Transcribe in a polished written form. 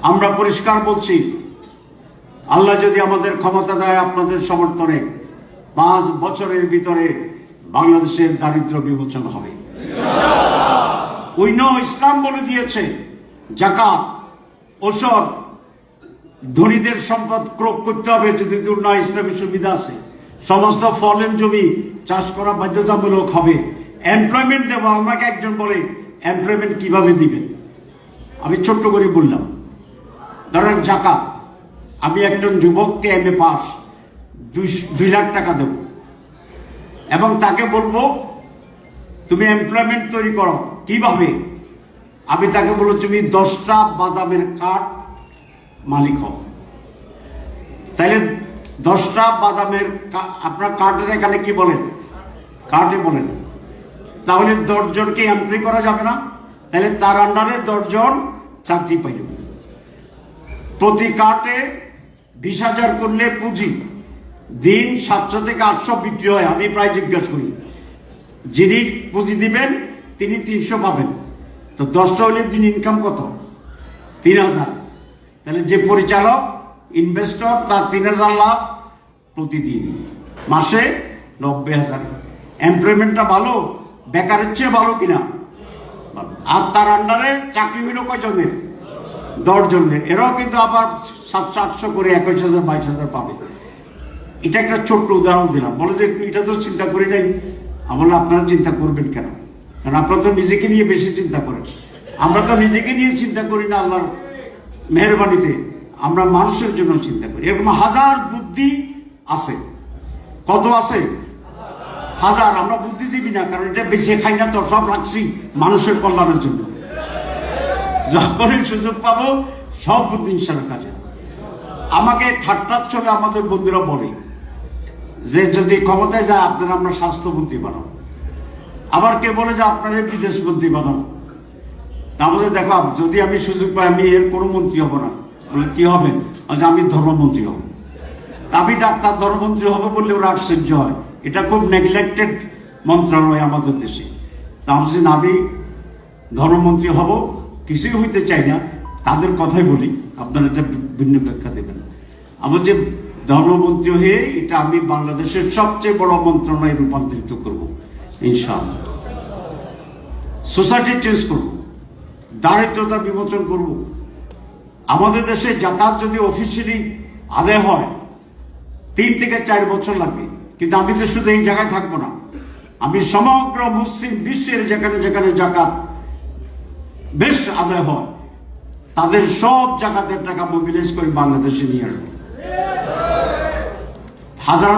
আমরা পরিষ্কার বলছি, আল্লাহ যদি আমাদের ক্ষমতা দেয়, আপনাদের সমর্থনে 5 বছরের ভিতরে বাংলাদেশের দারিদ্র বিমোচন হবে। ইসলাম বলে দিয়েছে যাকাত, ওসর, ধনীদের সম্পদ ক্রয় করতে হবে যদি দূর না, ইসলামী সুবিধা আছে। সমস্ত ফলেন জমি চাষ করা বাধ্যতামূলক হবে। এমপ্লয়মেন্ট দেব। আমাকে একজন বলে এমপ্লয়মেন্ট কিভাবে দিবেন? আমি ছোট্ট করে বললাম, ধরেন যাকাত, আমি একজন যুবককে MA পাস 2 লাখ টাকা দেব এবং তাকে বলবো তুমি এমপ্লয়মেন্ট তৈরি করো। কিভাবে? আমি তাকে বলবো তুমি 10টা বাদামের কাঠ মালিক হও। তাহলে 10টা বাদামের আপনার কাঠের এখানে কি বলেন? কাঠে বলেন। তাহলে 10 জনকে এমপ্লয় করা যাবে না? তাহলে তার আন্ডারে 10 জন চাকরি পাইল। প্রতি কাঠে 20,000 করলে পুঁজি দিন 700 থেকে 800 বিক্রি হয়। আমি প্রায় জিজ্ঞাসা করি, যিনি পুঁজি দিবেন তিনি 300 পাবেন। তো 10টা হলে দিন ইনকাম কত? 3,000। তাহলে যে পরিচালক, ইনভেস্টর, তার 3,000 লাভ প্রতিদিন, মাসে 90,000। এমপ্লয়মেন্টটা ভালো, বেকারের চেয়ে ভালো কিনা? আর তার আন্ডারে চাকরি হইল কয়জনের? 10 জনের। এরাও কিন্তু আবার 700-800 করে 21,000-22,000 পাবে। এটা একটা ছোট্ট উদাহরণ দিলাম। বলে যে এটা তো চিন্তা করি নাই। আমরা আপনারা চিন্তা করবেন কেন? কারণ আপনারা তো নিজেকে নিয়ে বেশি চিন্তা করেন। আমরা তো নিজেকে নিয়ে চিন্তা করি না। আল্লাহর মেহরবানিতে আমরা মানুষের জন্য চিন্তা করি। এরকম হাজার বুদ্ধি আছে। কত আছে? হাজার। আমরা বুদ্ধিজীবী না, কারণ এটা বেশি খাই না, তো সব রাখছি মানুষের কল্যাণের জন্য। যখনই সুযোগ পাবো সব বুদ্ধি ইনশাআল্লাহ কাজে। আমাকে ঠাট্টার চলে আমাদের বন্ধুরা বলে যে যদি ক্ষমতায় যায় আপনারা আমরা স্বাস্থ্যমন্ত্রী বানাবো। আবার কে বলে যে আপনারা বিদেশ মন্ত্রী বানাবো। আমাদের দেখো, যদি আমি সুযোগ পাই আমি এর কোনো মন্ত্রী হব না। বলে কি হবেন? আমি ধর্মমন্ত্রী হব। আমি ডাক্তার ধর্মমন্ত্রী হবো বললে ওরা আশ্চর্য হয়। এটা খুব নেগলেক্টেড মন্ত্রণালয় আমাদের দেশে। তা আমি ধর্মমন্ত্রী হব, কিছুই হইতে চাই না, তাদের কথাই বলি। আপনারা এটা ভিন্ন ব্যাখ্যা দেবেন। আমার যে ধর্মমন্ত্রী হয়ে এটা আমি বাংলাদেশের সবচেয়ে বড় মন্ত্রণালয়ে রূপান্তরিত করব ইনশাআল্লাহ। সোসাইটি চেঞ্জ করব, দারিদ্রতা বিমোচন করব। আমাদের দেশে যাকাত যদি অফিসিয়ালি আদায় হয় 3 থেকে 4 বছর লাগবে। কিন্তু আমি তো শুধু এই জায়গায় থাকবো না, আমি সমগ্র মুসলিম বিশ্বের যেখানে যেখানে যাকাত বেশ আদায় হয় তাদের সব জাকাতের টাকা মোবিলাইজ করে বাংলাদেশে নিয়ে আসবে। হাজার হাজার